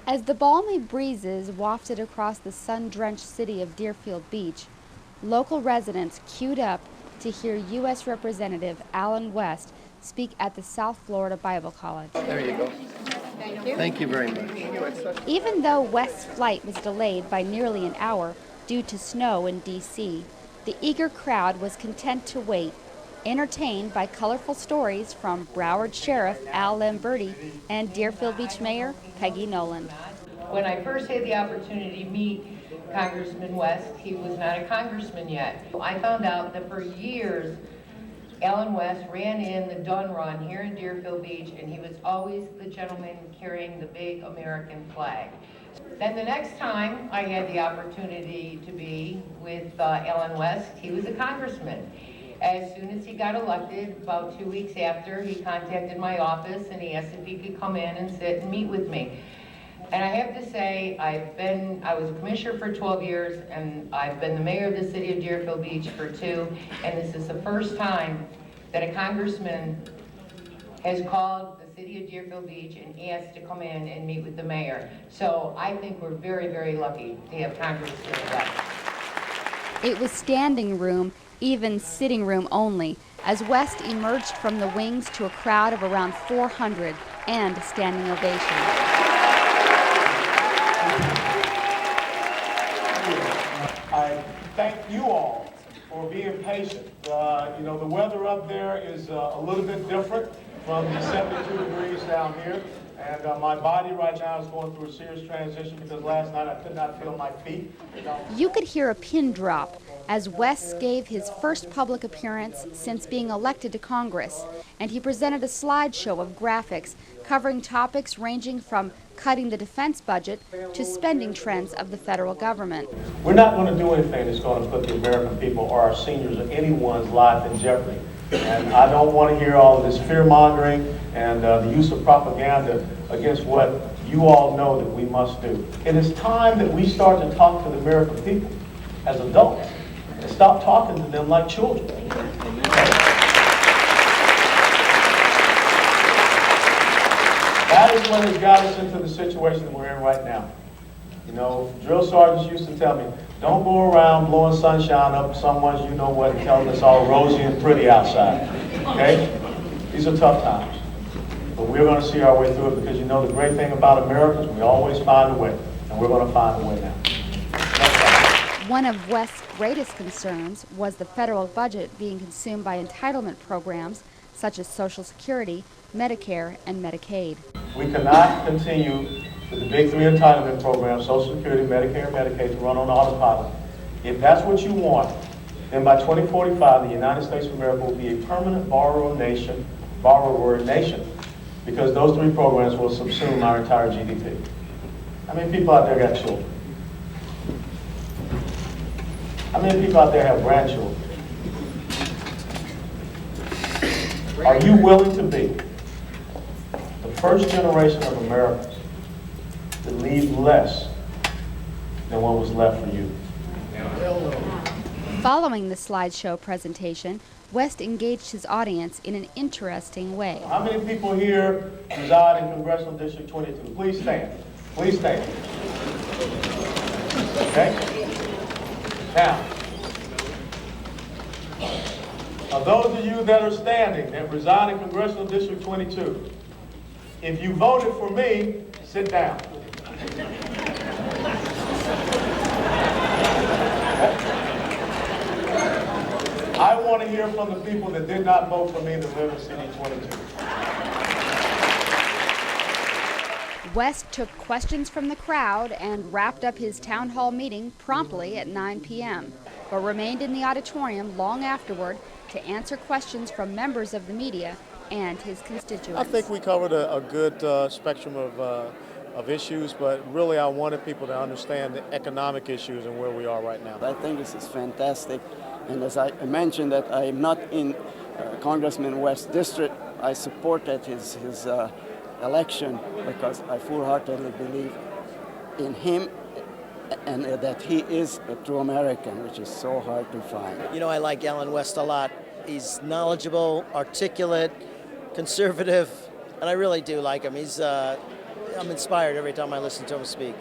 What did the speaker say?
As the balmy breezes wafted across the sun-drenched city of Deerfield Beach, local residents queued up to hear U.S. Representative Allen West speak at the South Florida Bible College. There you go. Thank you very much. Even though West's flight was delayed by nearly an hour due to snow in D.C., the eager crowd was content to wait, entertained by colorful stories from Broward Sheriff Al Lamberti and Deerfield Beach Mayor Peggy Noland. When I first had the opportunity to meet Congressman West, he was not a congressman yet. I found out that for years, Allen West ran in the Dun Run here in Deerfield Beach, and he was always the gentleman carrying the big American flag. Then the next time I had the opportunity to be with Allen West, he was a congressman. As soon as he got elected, about 2 weeks after, he contacted my office and he asked if he could come in and sit and meet with me. And I have to say, I was a commissioner for 12 years, and I've been the mayor of the city of Deerfield Beach for 2, and this is the first time that a congressman has called the city of Deerfield Beach and asked to come in and meet with the mayor. So I think we're very, very lucky to have Congressman West. It was standing room, even sitting room only, as West emerged from the wings to a crowd of around 400 and a standing ovation. I thank you all for being patient. The weather up there is a little bit different from the 72 degrees down here. And my body right now is going through a serious transition because last night I could not feel my feet. You could hear a pin drop as West gave his first public appearance since being elected to Congress, and he presented a slideshow of graphics covering topics ranging from cutting the defense budget to spending trends of the federal government. We're not going to do anything that's going to put the American people or our seniors or anyone's life in jeopardy. And I don't want to hear all of this fear-mongering and the use of propaganda against what you all know that we must do. It is time that we start to talk to the American people as adults and stop talking to them like children. That is what has got us into the situation that we're in right now. Drill sergeants used to tell me, don't go around blowing sunshine up someone's you-know-what and telling us all rosy and pretty outside, okay? These are tough times, but we're going to see our way through it because the great thing about Americans, we always find a way, and we're going to find a way now. One of West's greatest concerns was the federal budget being consumed by entitlement programs such as Social Security, Medicare, and Medicaid. We cannot continue with the big 3 entitlement programs, Social Security, Medicare, and Medicaid, to run on autopilot. If that's what you want, then by 2045, the United States of America will be a permanent borrower nation, because those 3 programs will subsume our entire GDP. How many people out there got children? How many people out there have grandchildren? Are you willing to be the first generation of Americans to leave less than what was left for you? Following the slideshow presentation, West engaged his audience in an interesting way. How many people here reside in Congressional District 22? Please stand. Please stand. Okay? Now, of those of you that are standing that reside in Congressional District 22, if you voted for me, sit down. I want to hear from the people that did not vote for me that live in City 22. West took questions from the crowd and wrapped up his town hall meeting promptly at 9 p.m., but remained in the auditorium long afterward to answer questions from members of the media and his constituents. I think we covered a good spectrum of issues, but really I wanted people to understand the economic issues and where we are right now. I think this is fantastic, and as I mentioned that I am not in Congressman West's district, I supported his election because I full-heartedly believe in him and that he is a true American, which is so hard to find. I like Allen West a lot. He's knowledgeable, articulate, conservative, and I really do like him. He's I'm inspired every time I listen to him speak.